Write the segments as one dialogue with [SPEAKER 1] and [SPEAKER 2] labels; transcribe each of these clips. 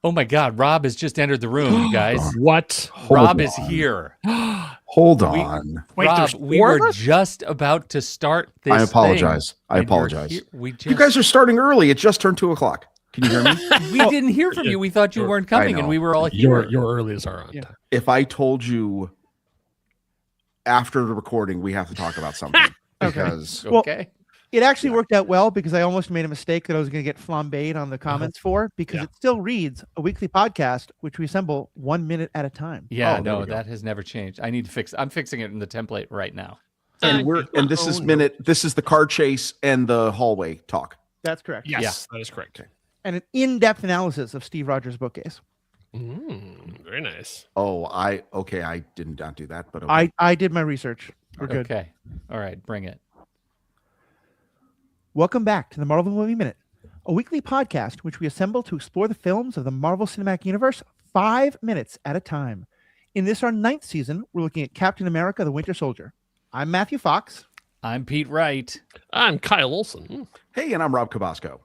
[SPEAKER 1] Oh my God, Rob has just entered the room, you guys.
[SPEAKER 2] What?
[SPEAKER 1] Rob is here.
[SPEAKER 3] Hold on.
[SPEAKER 2] Wait,
[SPEAKER 1] Rob,
[SPEAKER 2] there's
[SPEAKER 1] we
[SPEAKER 2] four
[SPEAKER 1] were
[SPEAKER 2] of us?
[SPEAKER 1] just about to start this
[SPEAKER 3] I apologize.
[SPEAKER 1] thing,
[SPEAKER 3] I
[SPEAKER 1] and you're
[SPEAKER 3] apologize.
[SPEAKER 1] here- We just,
[SPEAKER 3] You guys are starting early. It just turned 2:00. Can you hear me?
[SPEAKER 1] we didn't hear from you. We thought you weren't coming, and
[SPEAKER 3] know.
[SPEAKER 1] we were all here.
[SPEAKER 2] Your earlies are on time.
[SPEAKER 3] If I told you after the recording, we have to talk about something. Because
[SPEAKER 4] Well,
[SPEAKER 1] Okay.
[SPEAKER 4] It actually worked out well because I almost made a mistake that I was going to get flambéed on the comments for, because it still reads a weekly podcast, which we assemble 1 minute at a time.
[SPEAKER 1] Yeah,
[SPEAKER 3] Oh, there
[SPEAKER 1] no,
[SPEAKER 3] we go.
[SPEAKER 1] that has never changed. I need to fix. I'm fixing it in the template right now.
[SPEAKER 3] and this is this is the car chase and the hallway talk.
[SPEAKER 4] That's correct.
[SPEAKER 2] Yes, that is correct.
[SPEAKER 4] And an in-depth analysis of Steve Rogers' bookcase.
[SPEAKER 2] Very nice.
[SPEAKER 3] Oh, I did not do that, but okay.
[SPEAKER 4] I did my research. We're good.
[SPEAKER 1] Okay. All right, bring it.
[SPEAKER 4] Welcome back to the Marvel Movie Minute, a weekly podcast which we assemble to explore the films of the Marvel Cinematic Universe 5 minutes at a time. In this, our 9th season, we're looking at Captain America, the Winter Soldier. I'm Matthew Fox.
[SPEAKER 1] I'm Pete Wright.
[SPEAKER 2] I'm Kyle Olson.
[SPEAKER 3] Hey, and I'm Rob Cabasco.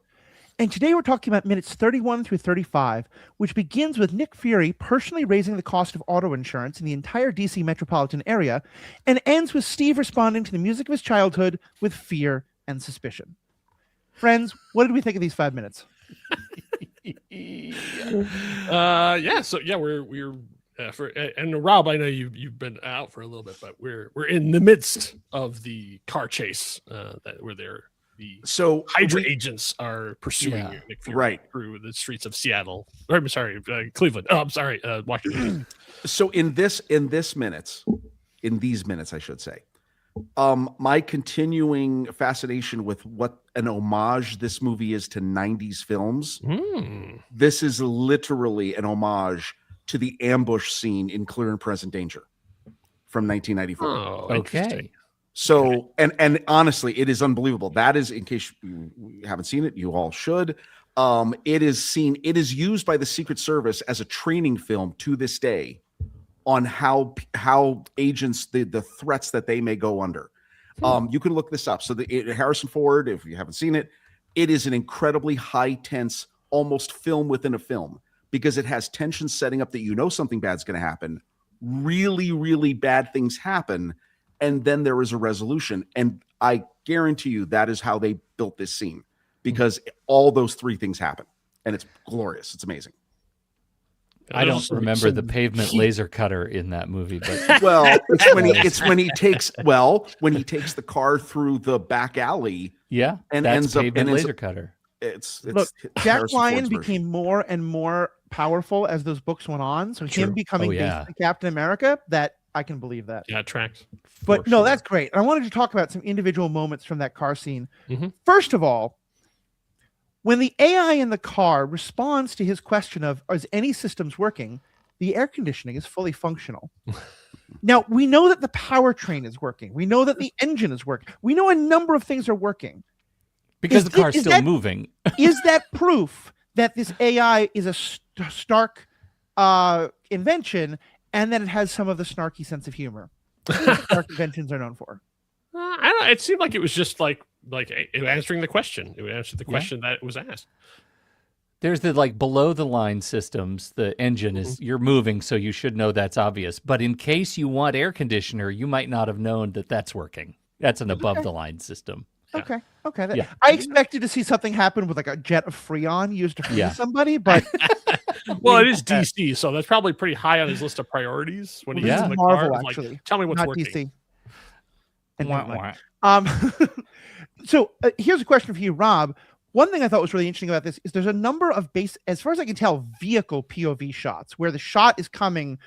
[SPEAKER 4] And today we're talking about minutes 31 through 35, which begins with Nick Fury personally raising the cost of auto insurance in the entire DC metropolitan area, and ends with Steve responding to the music of his childhood with fear and suspicion. Friends, what did we think of these 5 minutes?
[SPEAKER 2] We're and Rob, I know you've been out for a little bit, but we're in the midst of the car chase where the Hydra agents are pursuing Nick Fury through the streets of Seattle. Or, I'm sorry, Cleveland. Oh, I'm sorry, Washington.
[SPEAKER 3] So in these minutes, I should say, my continuing fascination with what an homage this movie is to 90s films. This is literally an homage to the ambush scene in Clear and Present Danger from 1994.
[SPEAKER 2] Oh,
[SPEAKER 1] Okay.
[SPEAKER 3] So, and honestly, it is unbelievable. That is, in case you haven't seen it, you all should. It is used by the Secret Service as a training film to this day on how agents, the threats that they may go under. You can look this up. So Harrison Ford, if you haven't seen it, it is an incredibly high tense, almost film within a film, because it has tension setting up that something bad's going to happen. Really, really bad things happen. And then there is a resolution. And I guarantee you that is how they built this scene, because all those three things happen. And it's glorious. It's amazing.
[SPEAKER 1] I don't remember the pavement laser cutter in that movie, but
[SPEAKER 3] well, when he takes the car through the back alley.
[SPEAKER 1] Yeah,
[SPEAKER 3] and
[SPEAKER 1] that's
[SPEAKER 3] ends up
[SPEAKER 1] pavement laser cutter.
[SPEAKER 4] Look, Jack Ryan became more and more powerful as those books went on. So him becoming basically Captain America, that I can believe that.
[SPEAKER 2] Yeah, it tracks.
[SPEAKER 4] But no, that's great. I wanted to talk about some individual moments from that car scene. First of all, when the AI in the car responds to his question of, is any systems working, the air conditioning is fully functional. Now, we know that the powertrain is working. We know that the engine is working. We know a number of things are working.
[SPEAKER 1] Because the car's still moving. Is
[SPEAKER 4] that proof that this AI is a stark invention, and that it has some of the snarky sense of humor that stark inventions are known for?
[SPEAKER 2] I don't know. It seemed like it was just like answering the question. It would answer the question that was asked.
[SPEAKER 1] There's the below the line systems. The engine is you're moving, so you should know that's obvious. But in case you want air conditioner, you might not have known that that's working. That's an above the line system.
[SPEAKER 4] Okay. I expected to see something happen with a jet of Freon used to free somebody, but
[SPEAKER 2] well, it is DC, so that's probably pretty high on his list of priorities when he gets in the
[SPEAKER 4] Marvel,
[SPEAKER 2] car.
[SPEAKER 4] Actually,
[SPEAKER 2] tell me what's
[SPEAKER 4] not
[SPEAKER 2] working.
[SPEAKER 4] DC. So here's a question for you, Rob. One thing I thought was really interesting about this is there's a number of as far as I can tell, vehicle POV shots where the shot is coming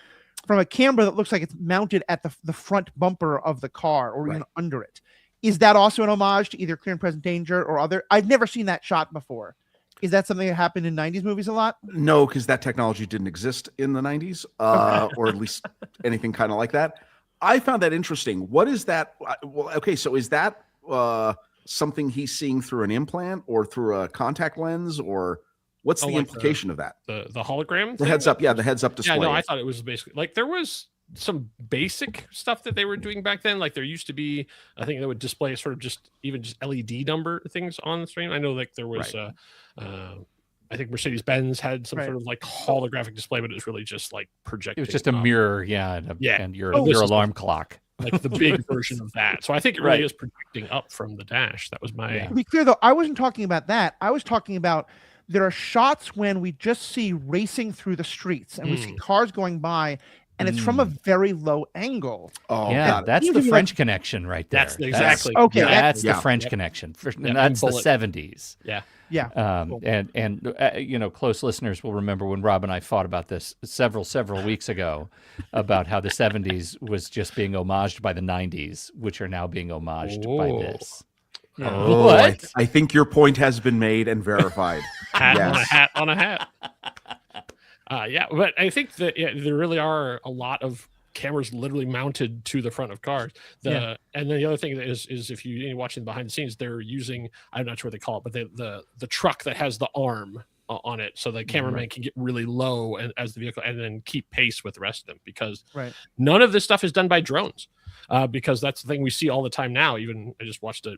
[SPEAKER 4] from a camera that looks like it's mounted at the front bumper of the car or even under it. Is that also an homage to either Clear and Present Danger or other? I've never seen that shot before. Is that something that happened in 90s movies a lot?
[SPEAKER 3] No, because that technology didn't exist in the 90s, or at least anything kind of like that. I found that interesting. What is that? Well, okay, so is that something he's seeing through an implant or through a contact lens, or what's the implication of that?
[SPEAKER 2] The hologram?
[SPEAKER 3] The heads up, the heads up display.
[SPEAKER 2] Yeah, no, I thought it was basically there was some basic stuff that they were doing back then. Like there used to be, I think they would display sort of just LED number things on the screen. I know there was I I think Mercedes-Benz had some sort of like holographic display, but it was really just like projecting.
[SPEAKER 1] It was just a mirror, and your alarm clock.
[SPEAKER 2] Like the big version of that. So I think it really is projecting up from the dash. That was my...
[SPEAKER 4] To be clear, though, I wasn't talking about that. I was talking about there are shots when we just see racing through the streets and we see cars going by, and it's from a very low angle.
[SPEAKER 1] Oh, yeah, that's the French connection right there.
[SPEAKER 2] That's exactly.
[SPEAKER 4] Okay,
[SPEAKER 1] that's the French connection. And that's the 70s.
[SPEAKER 2] Yeah.
[SPEAKER 4] Yeah.
[SPEAKER 1] Cool. And close listeners will remember when Rob and I fought about this several weeks ago about how the 70s was just being homaged by the 90s, which are now being homaged by this.
[SPEAKER 3] Yeah. Oh, what? I think your point has been made and verified.
[SPEAKER 2] Hat on a hat. Yeah, but I think that there really are a lot of cameras literally mounted to the front of cars. And then the other thing is if you're watching behind the scenes, they're using, I'm not sure what they call it, but the truck that has the arm on it, so the cameraman can get really low as the vehicle and then keep pace with the rest of them, because none of this stuff is done by drones. Because that's the thing we see all the time now. Even I just watched a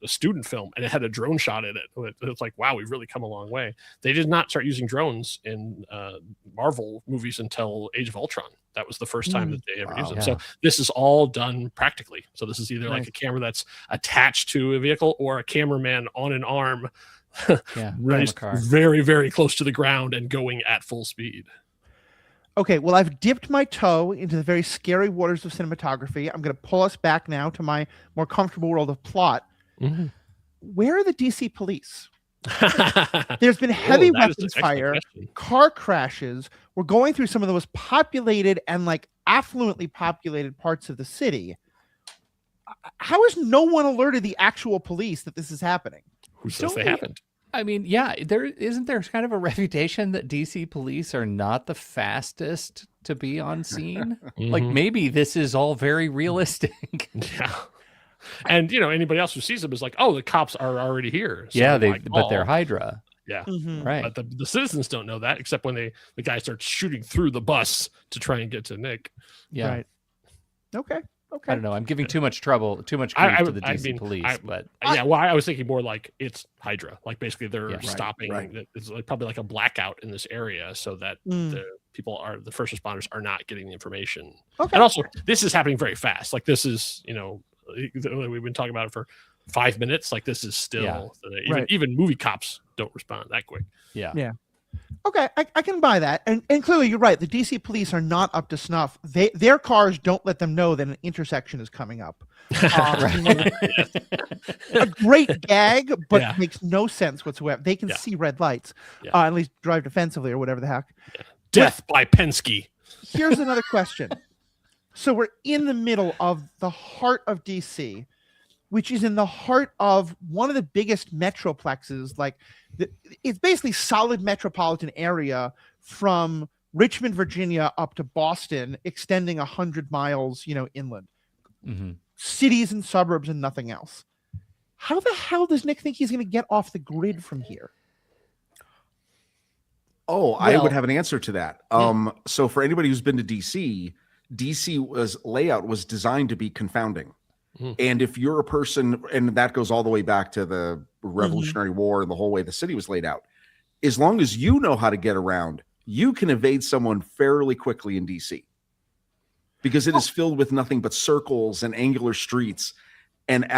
[SPEAKER 2] student film and it had a drone shot in it. It's like, wow, we've really come a long way. They did not start using drones in Marvel movies until Age of Ultron. That was the first time that they ever used them. So this is all done practically. So this is either like a camera that's attached to a vehicle or a cameraman on an arm, raised very, very close to the ground and going at full speed.
[SPEAKER 4] Okay, well, I've dipped my toe into the very scary waters of cinematography. I'm going to pull us back now to my more comfortable world of plot. Where are the DC police? There's been heavy weapons fire, car crashes. We're going through some of the most populated and like affluently populated parts of the city. How has no one alerted the actual police that this is happening?
[SPEAKER 2] Who says they haven't?
[SPEAKER 1] I mean, there kind of a reputation that DC police are not the fastest to be on scene. Like maybe this is all very realistic.
[SPEAKER 2] Yeah. And anybody else who sees them is like, oh, the cops are already here.
[SPEAKER 1] So but they're Hydra.
[SPEAKER 2] Yeah.
[SPEAKER 1] Right.
[SPEAKER 2] But the citizens don't know that, except when the guy starts shooting through the bus to try and get to Nick.
[SPEAKER 1] Yeah.
[SPEAKER 4] Right. Okay.
[SPEAKER 1] I don't know. I'm giving too much grief to the DC police, but
[SPEAKER 2] I was thinking more like it's Hydra. Like basically they're stopping. Right. It's probably like a blackout in this area so that the first responders are not getting the information. Okay. And also, this is happening very fast. Like this is, we've been talking about it for 5 minutes. Like this is still even movie cops don't respond that quick.
[SPEAKER 4] Yeah. Okay, I can buy that, and clearly you're right. The DC police are not up to snuff. Their cars don't let them know that an intersection is coming up. A great gag, but it makes no sense whatsoever. They can see red lights, at least drive defensively or whatever the heck.
[SPEAKER 2] Yeah. Death by Penske.
[SPEAKER 4] Here's another question. So we're in the middle of the heart of DC, which is in the heart of one of the biggest metroplexes. Like it's basically solid metropolitan area from Richmond, Virginia up to Boston, extending 100 miles, inland. Cities and suburbs and nothing else. How the hell does Nick think he's going to get off the grid from here?
[SPEAKER 3] I would have an answer to that. So for anybody who's been to DC layout was designed to be confounding. And if you're a person, and that goes all the way back to the Revolutionary War and the whole way the city was laid out, as long as you know how to get around, you can evade someone fairly quickly in DC because it is filled with nothing but circles and angular streets. And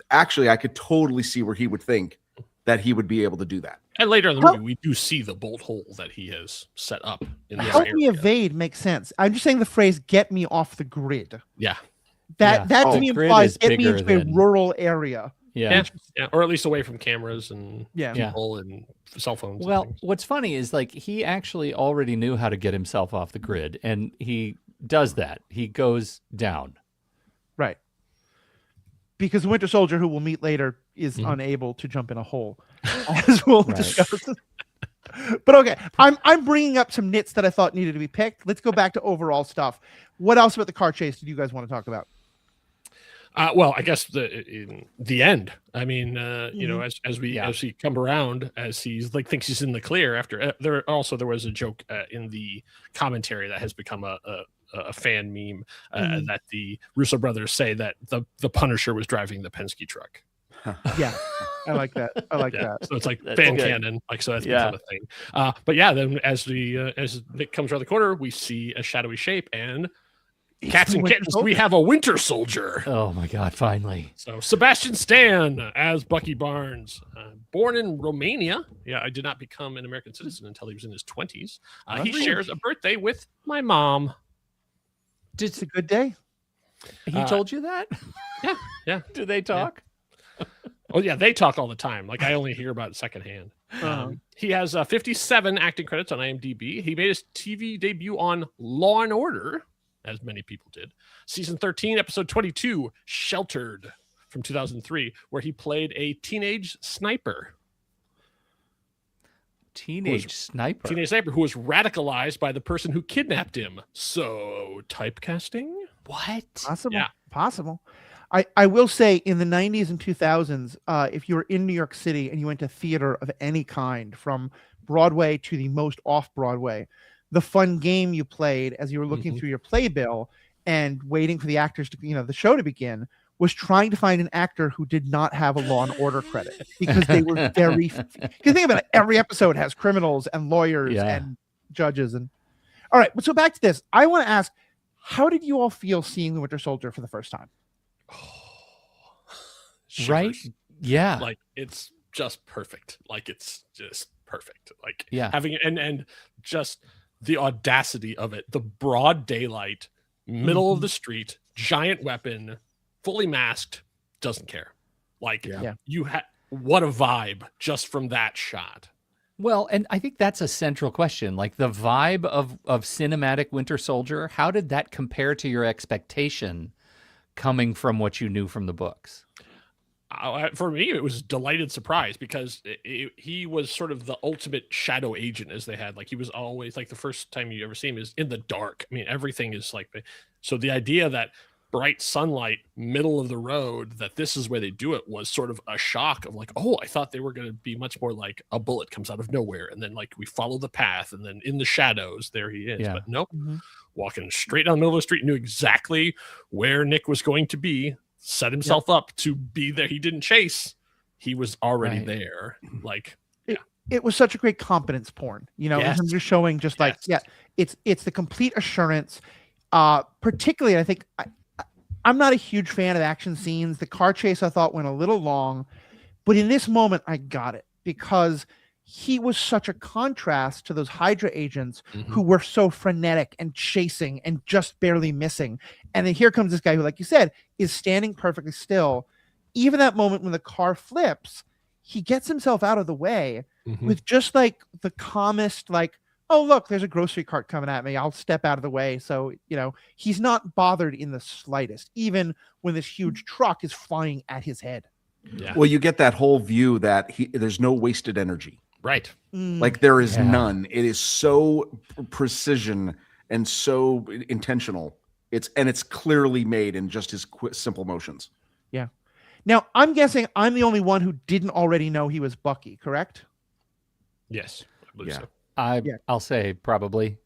[SPEAKER 3] actually, I could totally see where he would think that he would be able to do that.
[SPEAKER 2] And later in the movie, we do see the bolt hole that he has set up.
[SPEAKER 4] Help me evade makes sense. I'm just saying the phrase "get me off the grid."
[SPEAKER 2] Yeah.
[SPEAKER 4] That to me implies get me into a rural area.
[SPEAKER 2] Yeah, or at least away from cameras and people and cell phones.
[SPEAKER 1] Well, what's funny is like he actually already knew how to get himself off the grid, and he does that. He goes down.
[SPEAKER 4] Right. Because the Winter Soldier, who we'll meet later, is unable to jump in a hole, as we'll discuss. But okay, I'm bringing up some nits that I thought needed to be picked. Let's go back to overall stuff. What else about the car chase did you guys want to talk about?
[SPEAKER 2] Well, I guess the end. I mean, as we come around, as he's like thinks he's in the clear. After there was a joke in the commentary that has become a fan meme that the Russo brothers say that the Punisher was driving the Penske truck.
[SPEAKER 4] Yeah, I like that. I like
[SPEAKER 2] Yeah,
[SPEAKER 4] that.
[SPEAKER 2] so it's like
[SPEAKER 1] That's
[SPEAKER 2] fan
[SPEAKER 1] good.
[SPEAKER 2] canon, like so that's
[SPEAKER 1] Yeah.
[SPEAKER 2] become a thing. But yeah, then as Nick comes around the corner, we see a shadowy shape, and cats
[SPEAKER 4] the
[SPEAKER 2] and
[SPEAKER 4] Winter
[SPEAKER 2] kittens,
[SPEAKER 4] Soldier.
[SPEAKER 2] we have a Winter Soldier.
[SPEAKER 1] Oh my God! Finally.
[SPEAKER 2] So Sebastian Stan as Bucky Barnes, born in Romania. Yeah, I did not become an American citizen until he was in his 20s. He shares a birthday with my mom.
[SPEAKER 4] It's a good day.
[SPEAKER 1] He told you that?
[SPEAKER 2] Yeah.
[SPEAKER 1] Do they talk?
[SPEAKER 2] Oh yeah, they talk all the time. Like I only hear about it secondhand. He has 57 acting credits on IMDb. He made his TV debut on Law and Order, as many people did. Season 13, episode 22, Sheltered, from 2003, where he played a teenage sniper.
[SPEAKER 1] Teenage sniper.
[SPEAKER 2] Teenage sniper who was radicalized by the person who kidnapped him. So typecasting?
[SPEAKER 1] What?
[SPEAKER 4] Possible.
[SPEAKER 2] Yeah.
[SPEAKER 4] Possible. I will say in the 90s and 2000s, if you were in New York City and you went to theater of any kind, from Broadway to the most off-Broadway, the fun game you played as you were looking through your playbill and waiting for the actors to, the show to begin, was trying to find an actor who did not have a Law and Order credit, because they were very. Because think about it, every episode has criminals and lawyers and judges. And all right, so back to this. I want to ask, how did you all feel seeing the Winter Soldier for the first time?
[SPEAKER 1] Right? Yeah.
[SPEAKER 2] Like it's just perfect. Like it's just perfect. Like
[SPEAKER 1] Yeah.
[SPEAKER 2] having and just the audacity of it. The broad daylight, middle of the street, giant weapon, fully masked, doesn't care. Like you had what a vibe just from that shot.
[SPEAKER 1] Well, and I think that's a central question. Like the vibe of cinematic Winter Soldier, how did that compare to your expectation coming from what you knew from the books?
[SPEAKER 2] For me, it was a delighted surprise, because he was sort of the ultimate shadow agent, as they had. Like he was always like, the first time you ever see him is in the dark. I mean, everything is like, so the idea that bright sunlight, middle of the road, that this is where they do it, was sort of a shock of like, oh, I thought they were going to be much more like a bullet comes out of nowhere. And then like we follow the path, and then in the shadows, there he is. But nope, walking straight down the middle of the street, knew exactly where Nick was going to be, set himself up to be there. He didn't chase. He was already there. Like
[SPEAKER 4] it was such a great competence porn, in terms of showing just like, it's the complete assurance. Particularly, I think I'm not a huge fan of action scenes. The car chase I thought went a little long, but in this moment I got it, because he was such a contrast to those Hydra agents who were so frenetic and chasing and just barely missing. And then here comes this guy who, like you said, is standing perfectly still. Even that moment when the car flips, he gets himself out of the way with just like the calmest, like, oh, look, there's a grocery cart coming at me. I'll step out of the way. So, he's not bothered in the slightest, even when this huge truck is flying at his head.
[SPEAKER 3] Yeah. Well, you get that whole view that there's no wasted energy.
[SPEAKER 2] Right.
[SPEAKER 3] Like there is none. It is so precision and so intentional. It's clearly made in just his simple motions.
[SPEAKER 4] Yeah. Now, I'm guessing I'm the only one who didn't already know he was Bucky, correct?
[SPEAKER 2] Yes. I believe so.
[SPEAKER 1] I'll say probably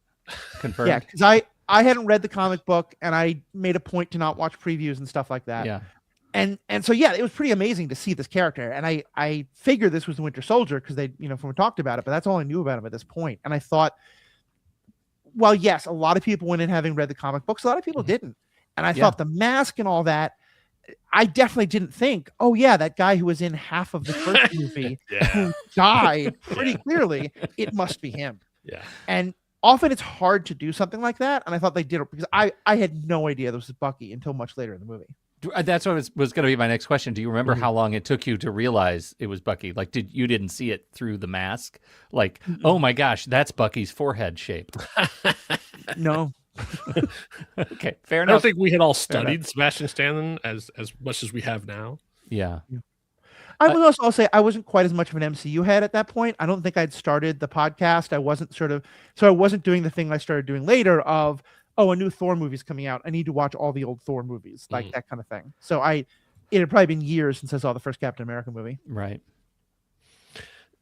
[SPEAKER 1] confirmed.
[SPEAKER 4] Yeah, because I hadn't read the comic book, and I made a point to not watch previews and stuff like that.
[SPEAKER 1] Yeah.
[SPEAKER 4] And so it was pretty amazing to see this character, and I figured this was the Winter Soldier because they from we talked about it, but that's all I knew about him at this point. And I thought, well, yes, a lot of people went in having read the comic books, a lot of people didn't, and I thought the mask and all that, I definitely didn't think, oh yeah, that guy who was in half of the first movie who died pretty clearly, it must be him.
[SPEAKER 2] Yeah.
[SPEAKER 4] And often it's hard to do something like that, and I thought they did it because I had no idea this was Bucky until much later in the movie.
[SPEAKER 1] That's what was going to be my next question. Do you remember how long it took you to realize it was Bucky? Like, you didn't see it through the mask? Like, oh my gosh, that's Bucky's forehead shape.
[SPEAKER 4] No.
[SPEAKER 1] Okay, fair
[SPEAKER 2] I
[SPEAKER 1] enough.
[SPEAKER 2] don't think we had all studied Sebastian Stan as much as we have now.
[SPEAKER 1] Yeah.
[SPEAKER 4] I will also say I wasn't quite as much of an MCU head at that point. I don't think I'd started the podcast. I wasn't doing the thing I started doing later of, oh, a new Thor movie's coming out. I need to watch all the old Thor movies, like that kind of thing. So it had probably been years since I saw the first Captain America movie.
[SPEAKER 1] Right.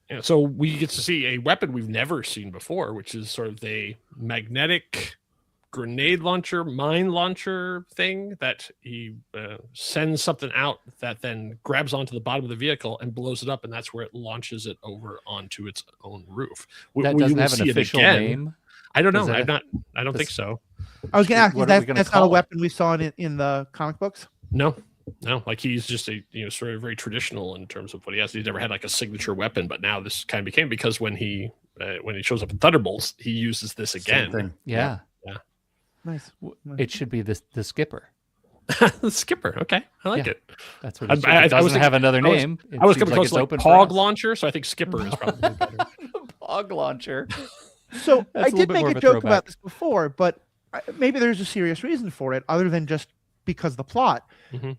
[SPEAKER 2] Yeah, so we get to see a weapon we've never seen before, which is sort of the magnetic grenade launcher, mine launcher thing that he sends something out that then grabs onto the bottom of the vehicle and blows it up, and that's where it launches it over onto its own roof.
[SPEAKER 1] That doesn't have an official name.
[SPEAKER 2] I don't know. I don't think so.
[SPEAKER 4] I was going to ask, that's not a weapon we saw in the comic books?
[SPEAKER 2] No, like he's just a sort of very traditional in terms of what he has. He's never had like a signature weapon, but now this kind of became, because when he shows up in Thunderbolts, he uses this again.
[SPEAKER 1] Yeah.
[SPEAKER 4] Nice.
[SPEAKER 1] It should be the skipper.
[SPEAKER 2] The skipper. Okay, I like it.
[SPEAKER 1] That's what it doesn't have another name.
[SPEAKER 2] I was going to close like Pog launcher, so I think skipper is probably better.
[SPEAKER 1] Pog launcher.
[SPEAKER 4] So I did make a joke about this before, but maybe there's a serious reason for it other than just because of the plot.
[SPEAKER 2] Mm-hmm.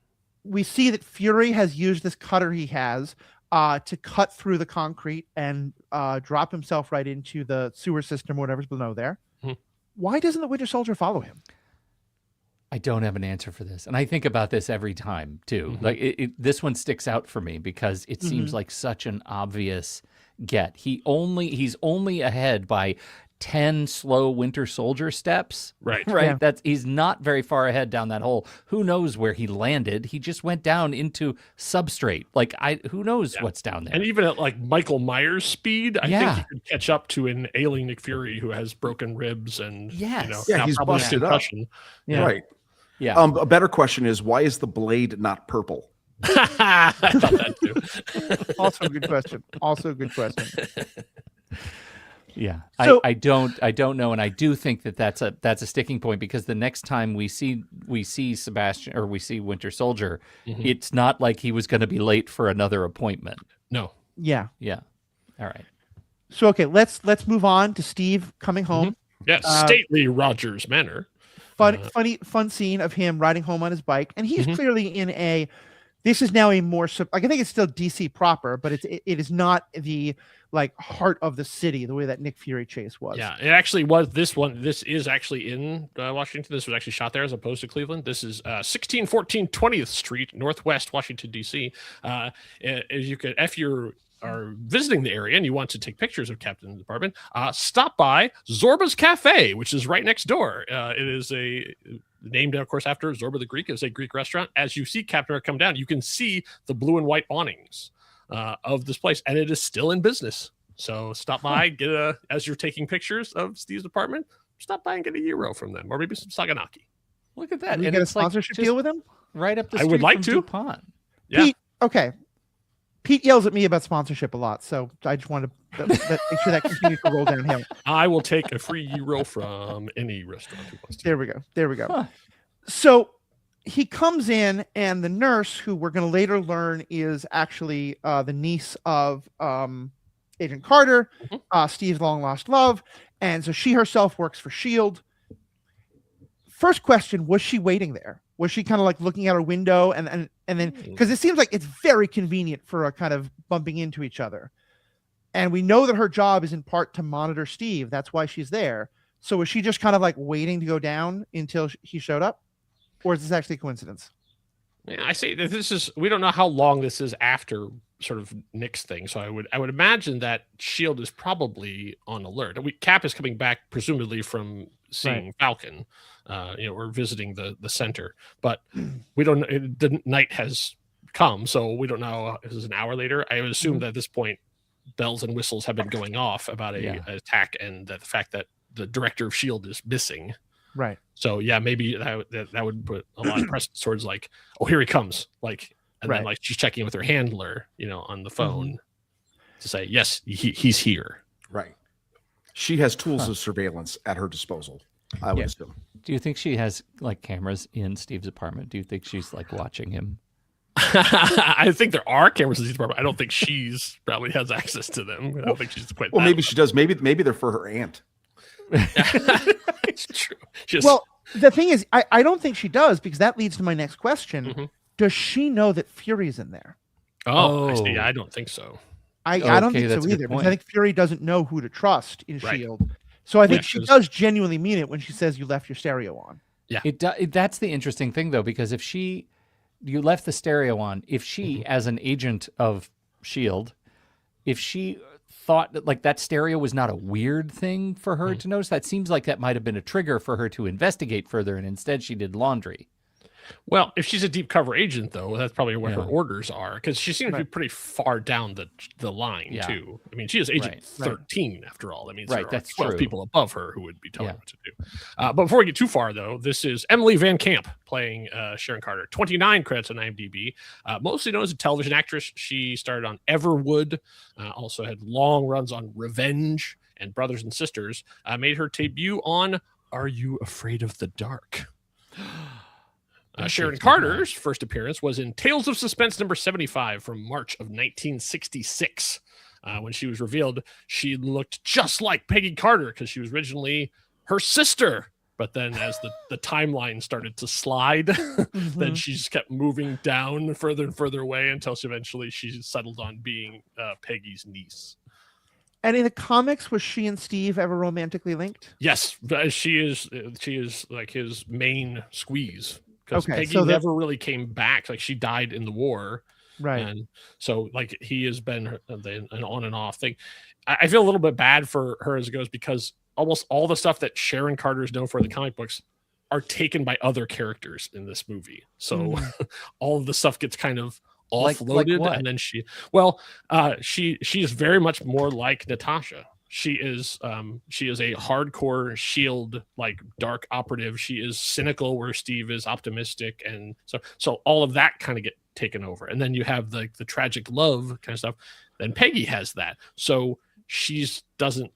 [SPEAKER 4] We see that Fury has used this cutter he has to cut through the concrete and drop himself right into the sewer system or whatever's below there.
[SPEAKER 2] Mm-hmm.
[SPEAKER 4] Why doesn't the Winter Soldier follow him?
[SPEAKER 1] I don't have an answer for this. And I think about this every time, too.
[SPEAKER 2] Mm-hmm.
[SPEAKER 1] Like this one sticks out for me because it seems like such an obvious get. He's only ahead by 10 slow Winter Soldier steps.
[SPEAKER 2] Right.
[SPEAKER 4] Yeah.
[SPEAKER 1] He's not very far ahead down that hole. Who knows where he landed? He just went down into substrate. Like who knows what's down there?
[SPEAKER 2] And even at like Michael Myers speed, I think he could catch up to an ailing Nick Fury who has broken ribs and
[SPEAKER 3] he's busted up.
[SPEAKER 2] Yeah.
[SPEAKER 3] Right.
[SPEAKER 1] Yeah.
[SPEAKER 3] A better question is, why is the blade not purple?
[SPEAKER 2] I thought that too.
[SPEAKER 4] Also a good question.
[SPEAKER 1] Yeah,
[SPEAKER 4] so,
[SPEAKER 1] I don't know, and I do think that's a sticking point, because the next time we see Sebastian, or we see Winter Soldier, it's not like he was going to be late for another appointment.
[SPEAKER 2] No.
[SPEAKER 4] Yeah.
[SPEAKER 1] All right.
[SPEAKER 4] So okay, let's move on to Steve coming home.
[SPEAKER 2] Yeah, stately Rogers Manor.
[SPEAKER 4] Fun scene of him riding home on his bike, and he's clearly in a. This is now a more I think it's still DC proper, but it is not the like heart of the city the way that Nick Fury chase was.
[SPEAKER 2] Yeah, it actually was. This is actually in Washington. This was actually shot there as opposed to Cleveland. This is 1614 20th Street, Northwest Washington, D.C. If you are visiting the area and you want to take pictures of Captain's apartment, stop by Zorba's Cafe, which is right next door. It is named, of course, after Zorba the Greek. It's a Greek restaurant. As you see Captain America come down, you can see the blue and white awnings of this place, and it is still in business. So stop by, as you're taking pictures of Steve's apartment, stop by and get a gyro from them, or maybe some Saganaki.
[SPEAKER 1] Look at that.
[SPEAKER 4] And you get a sponsorship deal with him?
[SPEAKER 1] Right up the street.
[SPEAKER 2] I would like
[SPEAKER 1] from
[SPEAKER 2] to.
[SPEAKER 1] DuPont.
[SPEAKER 2] Yeah.
[SPEAKER 4] Pete, okay. Pete yells at me about sponsorship a lot, so I just wanted to make sure that continues to roll downhill.
[SPEAKER 2] I will take a free gyro from any restaurant who wants to.
[SPEAKER 4] There we go.
[SPEAKER 1] Huh.
[SPEAKER 4] So he comes in, and the nurse, who we're going to later learn is actually the niece of Agent Carter, Steve's long lost love, and so she herself works for S.H.I.E.L.D. First question: was she waiting there? Was she kind of like looking out her window, and then, because it seems like it's very convenient for a kind of bumping into each other, and we know that her job is in part to monitor Steve. That's why she's there. So was she just kind of like waiting to go down until he showed up? Or is this actually a coincidence?
[SPEAKER 2] Yeah, I say that we don't know how long this is after sort of Nick's thing. So I would imagine that S.H.I.E.L.D. is probably on alert. Cap is coming back presumably from seeing Falcon, or visiting the center, but we don't know. The night has come, so we don't know if this is an hour later. I would assume that at this point bells and whistles have been going off about an attack, and that the fact that the director of S.H.I.E.L.D. is missing.
[SPEAKER 4] Right.
[SPEAKER 2] So yeah, maybe that would put a lot of press towards like, oh, here he comes, like, and then like she's checking with her handler, on the phone to say yes, he's here.
[SPEAKER 3] Right. She has tools of surveillance at her disposal, I would assume.
[SPEAKER 1] Do you think she has like cameras in Steve's apartment? Do you think she's like watching him?
[SPEAKER 2] I think there are cameras in Steve's apartment. I don't think she's probably has access to them. I don't think she's quite.
[SPEAKER 3] Well, maybe she does. Maybe they're for her aunt.
[SPEAKER 2] It's true.
[SPEAKER 4] Well, the thing is, I don't think she does, because that leads to my next question. Does she know that Fury's in there?
[SPEAKER 2] I see. I don't think so.
[SPEAKER 4] I don't think so either, because I think Fury doesn't know who to trust in S.H.I.E.L.D. So I think she does genuinely mean it when she says you left your stereo on.
[SPEAKER 2] Yeah.
[SPEAKER 1] That's the interesting thing, though, because if you left the stereo on, if she, as an agent of S.H.I.E.L.D., if she thought that like that stereo was not a weird thing for her to notice. That seems like that might have been a trigger for her to investigate further, and instead she did laundry.
[SPEAKER 2] Well, if she's a deep cover agent, though, that's probably what her orders are, because she seems to be pretty far down the line, too. I mean, she is Agent 13, after all. I mean, there are 12 people above her who would be telling her what to do. But before we get too far, though, this is Emily Van Camp playing Sharon Carter. 29 credits on IMDb. Mostly known as a television actress. She started on Everwood, also had long runs on Revenge and Brothers and Sisters. Made her debut on Are You Afraid of the Dark? Sharon Carter's first appearance was in Tales of Suspense number 75 from March of 1966. When she was revealed, she looked just like Peggy Carter because she was originally her sister. But then as the timeline started to slide, then she just kept moving down further and further away until she settled on being Peggy's niece.
[SPEAKER 4] And in the comics, was she and Steve ever romantically linked?
[SPEAKER 2] Yes, she is like his main squeeze. Because Peggy never really came back. Like, she died in the war. Right. And so, like, he has been an on and off thing. I feel a little bit bad for her as it goes, because almost all the stuff that Sharon Carter is known for in the comic books are taken by other characters in this movie. So all of the stuff gets kind of offloaded.
[SPEAKER 1] Like
[SPEAKER 2] and then she is very much more like Natasha. She is a hardcore SHIELD, like, dark operative. She is cynical where Steve is optimistic, and so all of that kind of get taken over. And then you have the tragic love kind of stuff. Then Peggy has that, so she doesn't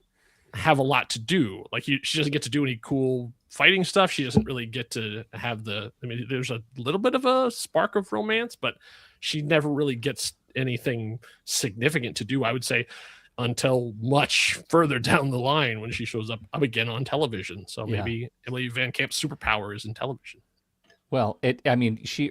[SPEAKER 2] have a lot to do. Like, she doesn't get to do any cool fighting stuff. She doesn't really get to have there's a little bit of a spark of romance, but she never really gets anything significant to do, I would say, until much further down the line when she shows up again on television. So maybe Emily Van Camp's superpower is in television.
[SPEAKER 1] Well,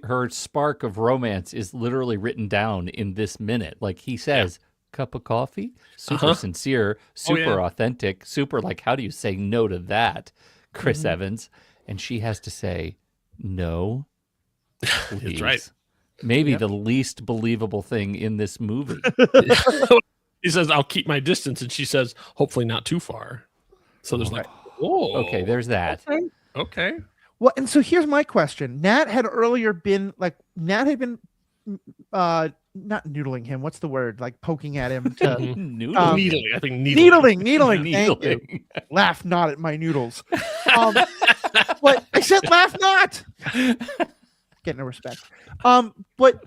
[SPEAKER 1] her spark of romance is literally written down in this minute. Like, he says, cup of coffee, super sincere, super authentic, super, like, how do you say no to that, Chris Evans? And she has to say, no, please.
[SPEAKER 2] That's right.
[SPEAKER 1] Maybe the least believable thing in this movie.
[SPEAKER 2] He says, I'll keep my distance. And she says, hopefully not too far. So there's
[SPEAKER 1] okay, there's that.
[SPEAKER 2] Okay.
[SPEAKER 4] Well, and so here's my question. Nat had been not noodling him. What's the word? Like, poking at him.
[SPEAKER 2] Needling. I think
[SPEAKER 4] needling. Thank you. Laugh not at my noodles. But I said laugh not. Get no respect. But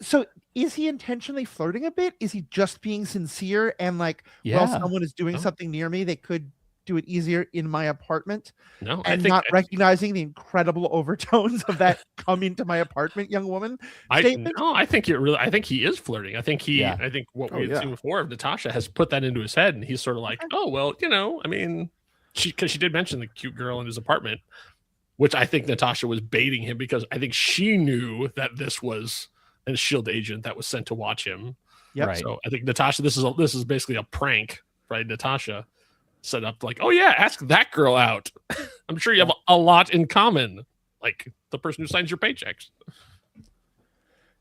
[SPEAKER 4] so is he intentionally flirting a bit? Is he just being sincere and like, well, someone is doing something near me, they could do it easier in my apartment?
[SPEAKER 2] No,
[SPEAKER 4] and not recognizing the incredible overtones of that "come into my apartment, young woman" statement?
[SPEAKER 2] I think he is flirting. I think what we had seen before of Natasha has put that into his head, and he's sort of like, oh well, I mean, because she did mention the cute girl in his apartment, which I think Natasha was baiting him, because I think she knew that this was a SHIELD agent that was sent to watch him.
[SPEAKER 4] Yeah.
[SPEAKER 1] Right.
[SPEAKER 2] So I think Natasha, this is basically a prank, right? Natasha set up like, oh yeah, ask that girl out. I'm sure you have a lot in common, like the person who signs your paychecks.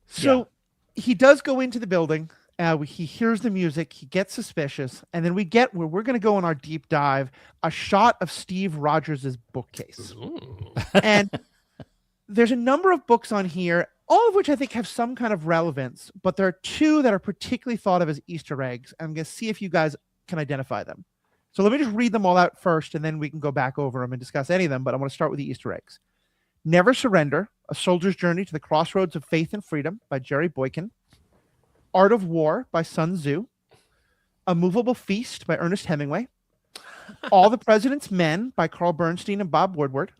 [SPEAKER 4] So he does go into the building. He hears the music. He gets suspicious, and then we get where we're going to go on our deep dive. A shot of Steve Rogers' bookcase, and there's a number of books on here, all of which I think have some kind of relevance, but there are two that are particularly thought of as Easter eggs. I'm going to see if you guys can identify them. So let me just read them all out first, and then we can go back over them and discuss any of them, but I want to start with the Easter eggs. Never Surrender, A Soldier's Journey to the Crossroads of Faith and Freedom by Jerry Boykin. Art of War by Sun Tzu. A Movable Feast by Ernest Hemingway. All the President's Men by Carl Bernstein and Bob Woodward.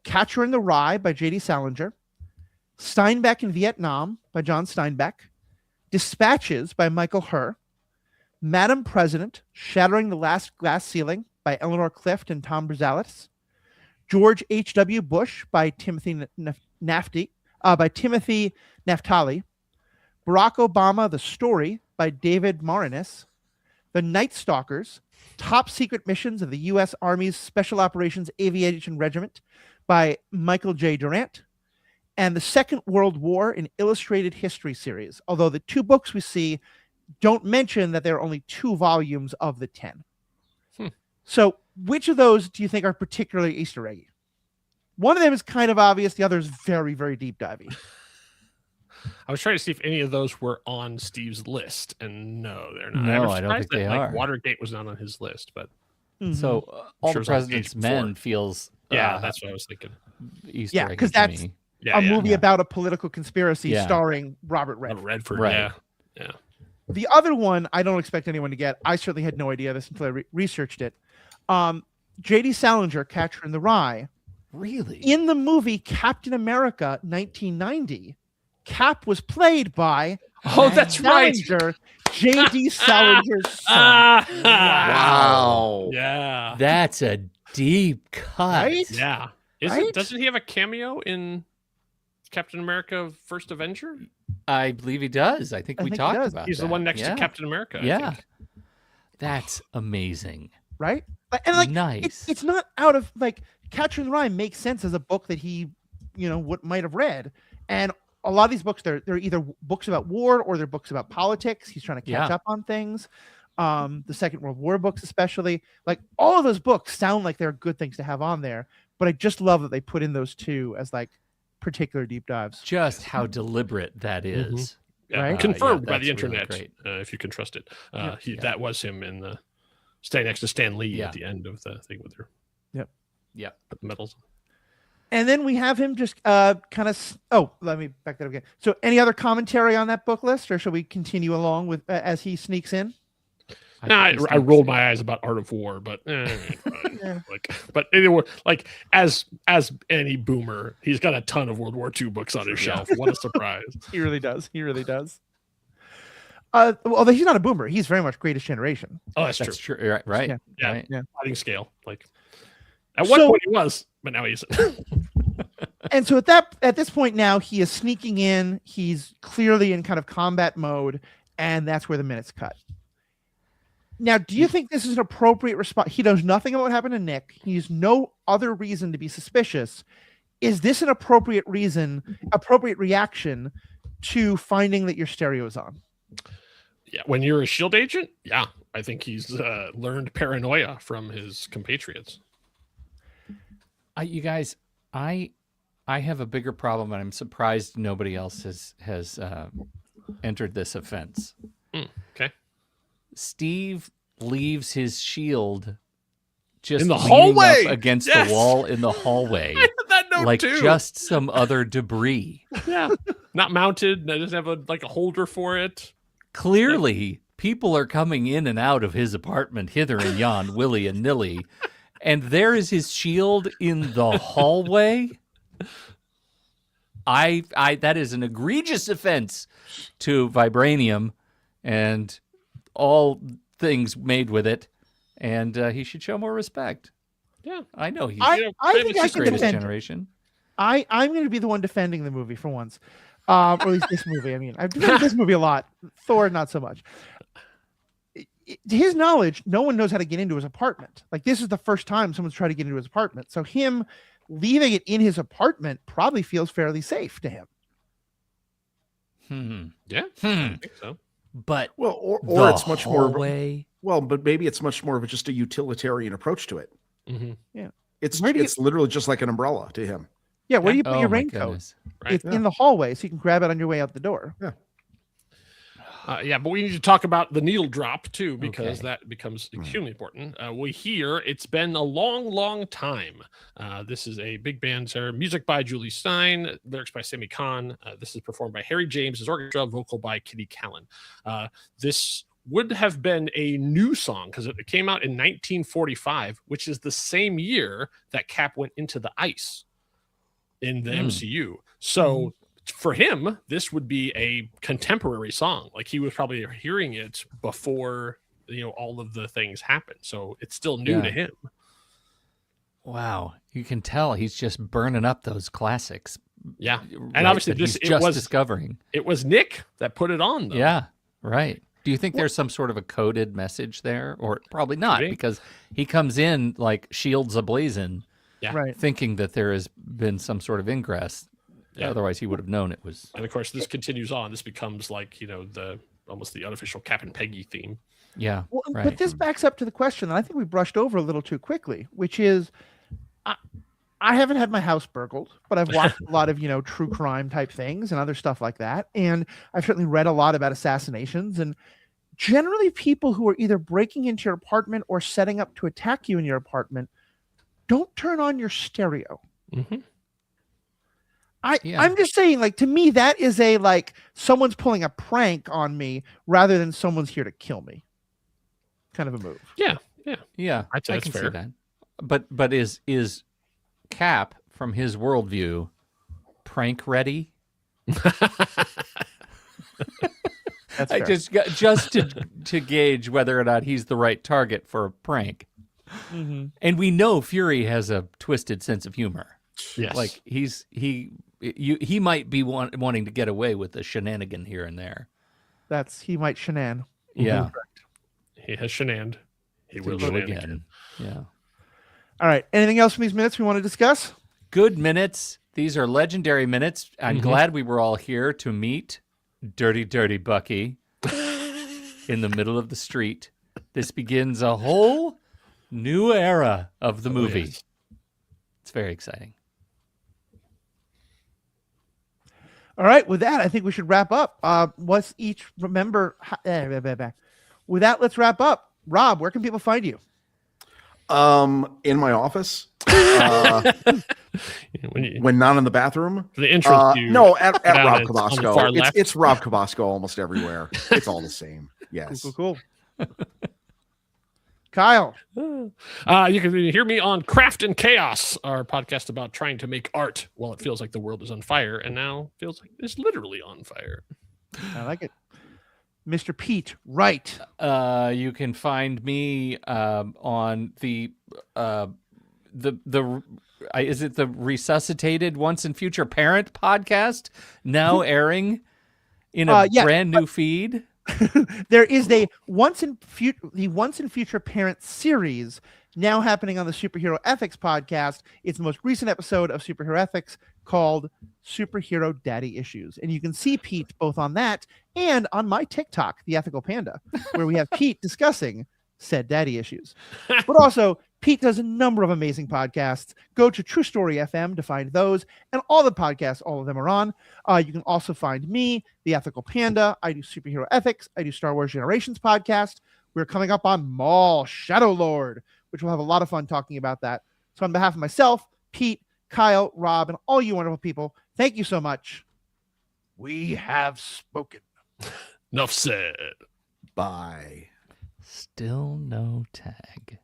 [SPEAKER 4] Catcher in the Rye by J.D. Salinger. Steinbeck in Vietnam by John Steinbeck. Dispatches by Michael Herr. Madam President, Shattering the Last Glass Ceiling by Eleanor Clift and Tom Brzales. George H.W. Bush by Timothy Naftali. Barack Obama, The Story by David Marinis. The Night Stalkers, Top Secret Missions of the U.S. Army's Special Operations Aviation Regiment by Michael J. Durant. And The Second World War, an Illustrated History series. Although the two books we see don't mention that there are only 2 volumes of the 10. So which of those do you think are particularly Easter eggy? One of them is kind of obvious. The other is very, very deep divey.
[SPEAKER 2] I was trying to see if any of those were on Steve's list, and no, they're not.
[SPEAKER 1] No, I don't think they are.
[SPEAKER 2] Watergate was not on his list, but
[SPEAKER 1] so All
[SPEAKER 2] sure
[SPEAKER 1] the President's Men feels
[SPEAKER 2] that's what I was thinking.
[SPEAKER 1] Easter egg
[SPEAKER 4] because that's
[SPEAKER 1] me.
[SPEAKER 4] a movie about a political conspiracy starring Robert Redford.
[SPEAKER 2] Redford,
[SPEAKER 1] right.
[SPEAKER 2] Yeah.
[SPEAKER 4] The other one, I don't expect anyone to get. I certainly had no idea this until I researched it. J.D. Salinger, Catcher in the Rye.
[SPEAKER 1] Really?
[SPEAKER 4] In the movie Captain America 1990, Cap was played by
[SPEAKER 2] that's
[SPEAKER 4] Salinger,
[SPEAKER 2] right.
[SPEAKER 4] J.D. Salinger's son.
[SPEAKER 3] Wow.
[SPEAKER 2] Yeah.
[SPEAKER 1] That's a deep cut.
[SPEAKER 4] Right?
[SPEAKER 2] Yeah. Doesn't he have a cameo in Captain America First Avenger?
[SPEAKER 1] I believe he does. I think we talked about
[SPEAKER 2] He's
[SPEAKER 1] that.
[SPEAKER 2] the one next to Captain America. I think.
[SPEAKER 1] That's amazing.
[SPEAKER 4] Right? And like
[SPEAKER 1] nice.
[SPEAKER 4] It's not out of like Catcher in the Rye makes sense as a book that he, what might have read. And a lot of these books, they're either books about war or they're books about politics. He's trying to catch up on things. The Second World War books, especially, like all of those books sound like they're good things to have on there. But I just love that they put in those 2 as like particular deep dives.
[SPEAKER 1] Just how deliberate that is.
[SPEAKER 2] Yeah,
[SPEAKER 4] right?
[SPEAKER 2] Confirmed by the
[SPEAKER 1] that's really
[SPEAKER 2] internet,
[SPEAKER 1] great.
[SPEAKER 2] if you can trust it. That was him in the staying next to Stan Lee
[SPEAKER 1] Yeah.
[SPEAKER 2] at the end of the thing with her.
[SPEAKER 1] Yep.
[SPEAKER 2] Put the medals.
[SPEAKER 4] And then we have him just kind of. Oh, let me back that up again. So, any other commentary on that book list, or shall we continue along with as he sneaks in?
[SPEAKER 2] I rolled my eyes about Art of War, but but anyway, like as any boomer, he's got a ton of World War II books on his shelf. What a surprise!
[SPEAKER 4] He really does. He really does. Although he's not a boomer, he's very much Greatest Generation.
[SPEAKER 2] Oh, that's
[SPEAKER 1] true. Right.
[SPEAKER 2] Yeah.
[SPEAKER 1] Right.
[SPEAKER 2] Sliding scale. Like at one point he was, but now he isn't.
[SPEAKER 4] And so at this point now, he is sneaking in. He's clearly in kind of combat mode, and that's where the minutes cut. Now, do you think this is an appropriate response? He knows nothing about what happened to Nick. He has no other reason to be suspicious. Is this an appropriate reaction to finding that your stereo is on?
[SPEAKER 2] Yeah, when you're a SHIELD agent, I think he's learned paranoia from his compatriots.
[SPEAKER 1] You guys, I have a bigger problem, and I'm surprised nobody else has entered this offense.
[SPEAKER 2] Okay.
[SPEAKER 1] Steve leaves his shield just
[SPEAKER 2] in the
[SPEAKER 1] leaning
[SPEAKER 2] hallway
[SPEAKER 1] up against the wall in the hallway.
[SPEAKER 2] I had that note
[SPEAKER 1] like
[SPEAKER 2] too.
[SPEAKER 1] Just some other debris.
[SPEAKER 2] Yeah, not mounted. Doesn't have a holder for it.
[SPEAKER 1] Clearly, people are coming in and out of his apartment hither and yon, willy and nilly, and there is his shield in the hallway. That is an egregious offense to vibranium and all things made with it, and he should show more respect.
[SPEAKER 2] Yeah,
[SPEAKER 1] I know he's
[SPEAKER 4] I think I can
[SPEAKER 1] Greatest
[SPEAKER 4] defend
[SPEAKER 1] Generation.
[SPEAKER 4] I'm going to be the one defending the movie for once, or at least this movie. I mean, I've defended this movie a lot. Thor, not so much. To his knowledge, no one knows how to get into his apartment. Like, this is the first time someone's tried to get into his apartment. So him leaving it in his apartment probably feels fairly safe to him.
[SPEAKER 2] Yeah, I think so.
[SPEAKER 1] But
[SPEAKER 3] or it's much
[SPEAKER 1] hallway?
[SPEAKER 3] more. Well, but maybe it's much more of just a utilitarian approach to it.
[SPEAKER 2] Mm-hmm.
[SPEAKER 4] Yeah,
[SPEAKER 3] it's literally just like an umbrella to him.
[SPEAKER 4] Yeah, where do you put your raincoat?
[SPEAKER 2] Right.
[SPEAKER 4] It's in the hallway, so you can grab it on your way out the door.
[SPEAKER 3] Yeah.
[SPEAKER 2] But we need to talk about the needle drop too, because that becomes extremely important. We hear it's been a long, long time. This is a big band, sir. Music by Julie Stein, lyrics by Sammy Kahn. This is performed by Harry James, his orchestra, vocal by Kitty Callan. This would have been a new song because it came out in 1945, which is the same year that Cap went into the ice in the MCU. So for him, this would be a contemporary song. Like, he was probably hearing it before, all of the things happened. So it's still new to him.
[SPEAKER 1] Wow. You can tell he's just burning up those classics.
[SPEAKER 2] Yeah. And obviously
[SPEAKER 1] it was discovering.
[SPEAKER 2] It was Nick that put it on, though.
[SPEAKER 1] Yeah. Right. Do you think there's some sort of a coded message there? Or probably not, because he comes in like shields ablazing, thinking that there has been some sort of ingress. Yeah. Otherwise, he would have known it was.
[SPEAKER 2] And of course, this continues on. This becomes like, the almost the unofficial Cap and Peggy theme.
[SPEAKER 1] Yeah.
[SPEAKER 4] Well,
[SPEAKER 1] right.
[SPEAKER 4] But this backs up to the question that I think we brushed over a little too quickly, which is I haven't had my house burgled, but I've watched a lot of, true crime type things and other stuff like that. And I've certainly read a lot about assassinations. And generally people who are either breaking into your apartment or setting up to attack you in your apartment don't turn on your stereo.
[SPEAKER 2] Mm-hmm.
[SPEAKER 4] I'm just saying, like, to me, that is someone's pulling a prank on me rather than someone's here to kill me kind of a move.
[SPEAKER 2] Yeah.
[SPEAKER 1] I can see that. But is Cap, from his worldview, prank ready?
[SPEAKER 4] That's
[SPEAKER 1] I
[SPEAKER 4] fair.
[SPEAKER 1] just to gauge whether or not he's the right target for a prank.
[SPEAKER 4] Mm-hmm.
[SPEAKER 1] And we know Fury has a twisted sense of humor.
[SPEAKER 2] Yes.
[SPEAKER 1] Like he might be wanting to get away with a shenanigan here and there.
[SPEAKER 4] He might shenan.
[SPEAKER 1] Yeah.
[SPEAKER 2] He has shenaned. He will
[SPEAKER 1] again. Yeah.
[SPEAKER 4] All right. Anything else from these minutes we want to discuss?
[SPEAKER 1] Good minutes. These are legendary minutes. I'm glad we were all here to meet Dirty Bucky in the middle of the street. This begins a whole new era of the movie.
[SPEAKER 2] Yes.
[SPEAKER 4] It's very exciting. All right. With that, I think we should wrap up. Let's each remember. With that, let's wrap up. Rob, where can people find you?
[SPEAKER 3] In my office. When not in the bathroom.
[SPEAKER 2] The intro.
[SPEAKER 3] No, at Rob Cabasco. It's Rob Cabasco almost everywhere. It's all the same. Yes.
[SPEAKER 4] Cool. Kyle.
[SPEAKER 2] You can hear me on Craft and Chaos, our podcast about trying to make art while it feels like the world is on fire, and now feels like it's literally on fire.
[SPEAKER 4] I like it. Mr. Pete, right.
[SPEAKER 1] You can find me on the is it the Resuscitated Once and Future Parent podcast, now airing in a brand new feed.
[SPEAKER 4] There is the Once and Future Parent series now happening on the Superhero Ethics podcast. It's the most recent episode of Superhero Ethics called Superhero Daddy Issues. And you can see Pete both on that and on my TikTok, The Ethical Panda, where we have Pete discussing said daddy issues. But also, Pete does a number of amazing podcasts. Go to True Story FM to find those and all the podcasts, all of them are on. You can also find me, The Ethical Panda. I do Superhero Ethics. I do Star Wars Generations podcast. We're coming up on Maul Shadow Lord, which we'll have a lot of fun talking about that. So on behalf of myself, Pete, Kyle, Rob, and all you wonderful people, thank you so much. We have spoken.
[SPEAKER 2] Enough said.
[SPEAKER 3] Bye.
[SPEAKER 1] Still no tag.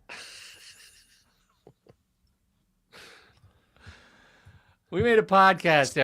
[SPEAKER 1] We made a podcast.